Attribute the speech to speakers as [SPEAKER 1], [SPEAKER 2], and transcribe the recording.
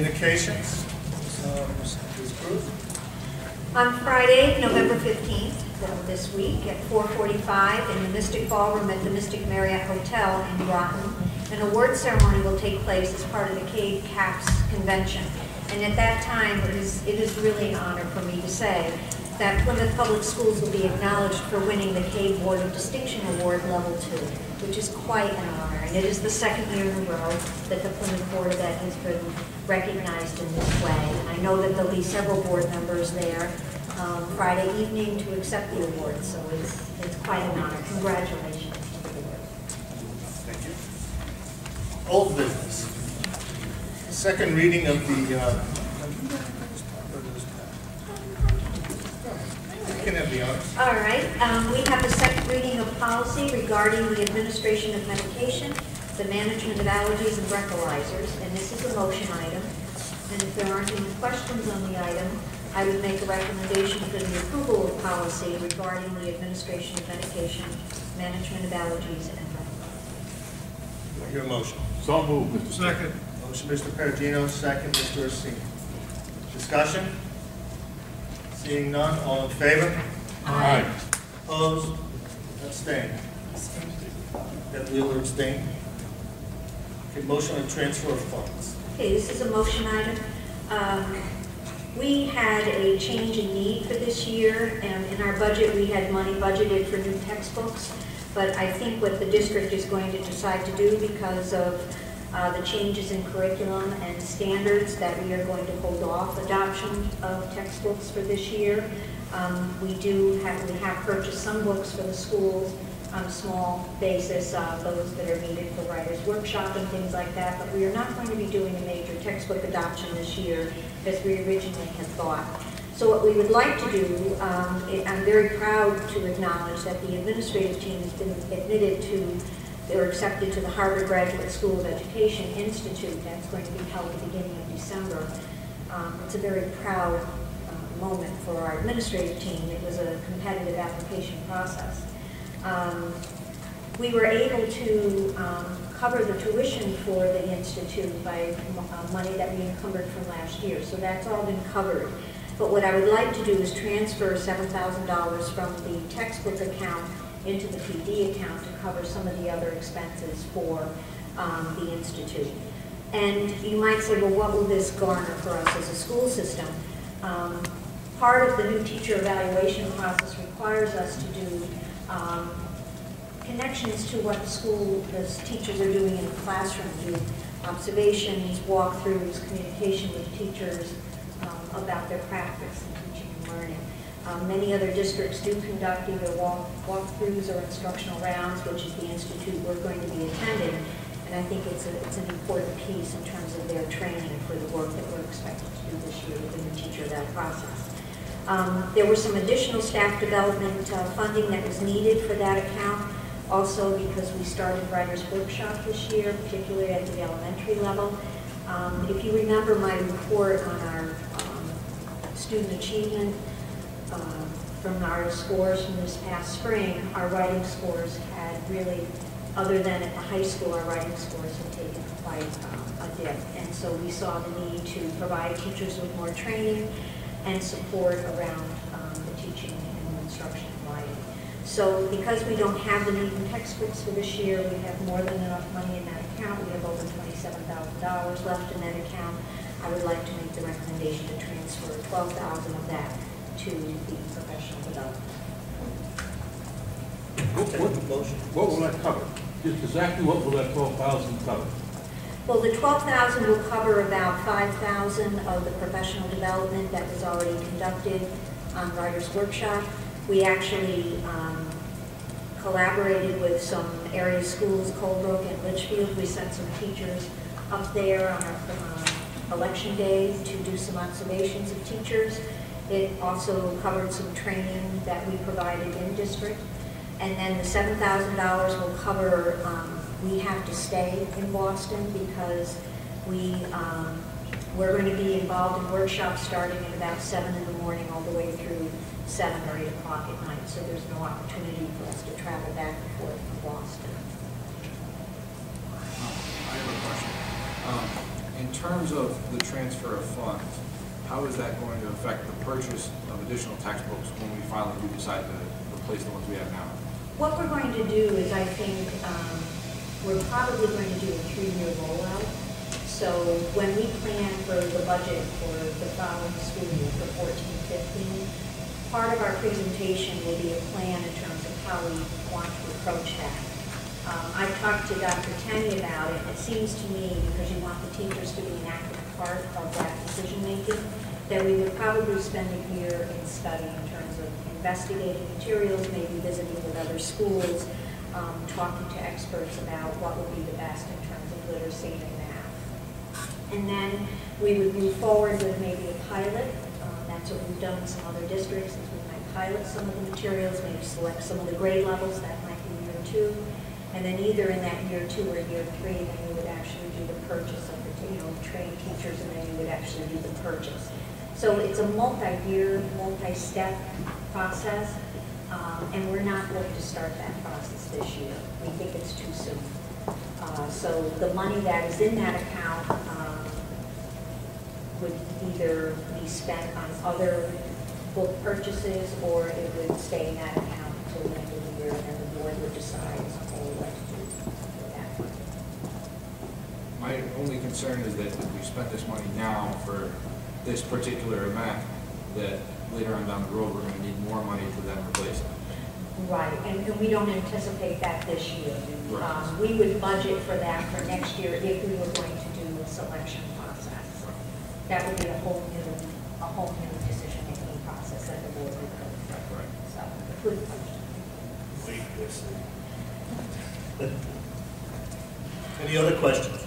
[SPEAKER 1] Communications. Ms. Cruz.
[SPEAKER 2] On Friday, November 15th, this week, at 4:45 in the Mystic Ballroom at the Mystic Marriott Hotel in Groton, an award ceremony will take place as part of the CAVE CAPS convention. And at that time, it is really an honor for me to say that Plymouth Public Schools will be acknowledged for winning the CAVE Board of Distinction Award Level 2, which is quite an honor. And it is the second year in a row that the Plymouth Board of Ed has been recognized in this way. And I know that there'll be several board members there Friday evening to accept the award, so it's quite an honor. Congratulations to the board.
[SPEAKER 1] Thank you. Old business. Second reading of the you can have the honors.
[SPEAKER 2] All right. We have the second reading of policy regarding the administration of medication, the management of allergies and breathalyzers, and this is a motion item. And if there aren't any questions on the item, I would make a recommendation for the approval of policy regarding the administration of medication, management of allergies, and breathalyzers.
[SPEAKER 1] Do I hear a motion?
[SPEAKER 3] So moved, Mr.
[SPEAKER 4] Second.
[SPEAKER 1] Motion, Mr. Perugino, second, Mr. Orsini. Discussion? Seeing none, all in favor?
[SPEAKER 3] Aye.
[SPEAKER 1] Opposed? Abstained? That Wheeler abstained? Okay, motion on transfer of funds.
[SPEAKER 2] Okay, this is a motion item. We had a change in need for this year, and in our budget we had money budgeted for new textbooks, but I think what the district is going to decide to do because of the changes in curriculum and standards that we are going to hold off adoption of textbooks for this year. We have purchased some books for the schools on a small basis, those that are needed for writers' workshop and things like that, but we are not going to be doing a major textbook adoption this year as we originally had thought. So what we would like to do, I'm very proud to acknowledge that the administrative team has been admitted to, or accepted to the Harvard Graduate School of Education Institute. That's going to be held at the beginning of December. It's a very proud moment for our administrative team. It was a competitive application process. We were able to cover the tuition for the Institute by money that we encumbered from last year, so that's all been covered. But what I would like to do is transfer $7,000 from the textbook account into the PD account to cover some of the other expenses for the Institute. And you might say, well, what will this garner for us as a school system? Part of the new teacher evaluation process requires us to do connections to what the teachers are doing in the classroom, do observations, walkthroughs, communication with teachers about their practice in teaching and learning. Many other districts do conduct either walkthroughs or instructional rounds, which is the institute we're going to be attending, and I think it's an important piece in terms of their training for the work that we're expected to do this year within the teacher that process. There was some additional staff development funding that was needed for that account, also because we started Writers' Workshop this year, particularly at the elementary level. If you remember my report on our student achievement from our scores from this past spring, our writing scores had really, other than at the high school, our writing scores had taken quite a dip. And so we saw the need to provide teachers with more training and support around the teaching and instruction and writing. So because we don't have the Newton textbooks for this year, we have more than enough money in that account. We have over $27,000 left in that account. I would like to make the recommendation to transfer $12,000 of that to the professional development.
[SPEAKER 3] What will that cover? Just exactly what will that 12,000 cover?
[SPEAKER 2] Well, the $12,000 will cover about $5,000 of the professional development that was already conducted on Writers' Workshop. We actually collaborated with some area schools, Colebrook and Litchfield. We sent some teachers up there on our election day to do some observations of teachers. It also covered some training that we provided in district. And then the $7,000 will cover, we have to stay in Boston because we're going to be involved in workshops starting at about 7 in the morning all the way through 7 or 8 o'clock at night. So there's no opportunity for us to travel back and forth from Boston.
[SPEAKER 4] I have a question. In terms of the transfer of funds, how is that going to affect the purchase of additional textbooks when we finally do decide to replace the ones we have now?
[SPEAKER 2] What we're going to do is, I think, we're probably going to do a 3-year rollout. So when we plan for the budget for the following school year, for 14-15, part of our presentation will be a plan in terms of how we want to approach that. I talked to Dr. Tenney about it. It seems to me, because you want the teachers to be an active part of that decision-making, that we would probably spend a year in study in terms of investigating materials, maybe visiting with other schools, talking to experts about what would be the best in terms of literacy and math. And then we would move forward with maybe a pilot. That's what we've done in some other districts, is we might pilot some of the materials, maybe select some of the grade levels. That might be year 2. And then either in that year 2 or year 3, then we would actually do the purchase of the, train teachers, and then you would actually do the purchase. So it's a multi-year, multi-step process, and we're not looking to start that process this year. We think it's too soon. So the money that is in that account would either be spent on other book purchases, or it would stay in that account until the end of the year, and then the board would decide what to do with that money.
[SPEAKER 4] My only concern is that if we spent this money now for this particular event, that later on down the road, we're going to need more money to then replace it.
[SPEAKER 2] Right, and we don't anticipate that this year.
[SPEAKER 4] Right.
[SPEAKER 2] We would budget for that for next year if we were going to do a selection process. That would be a whole new decision-making process that the board would go through.
[SPEAKER 4] Right.
[SPEAKER 2] So, good question.
[SPEAKER 1] Wait, yes. Any other questions?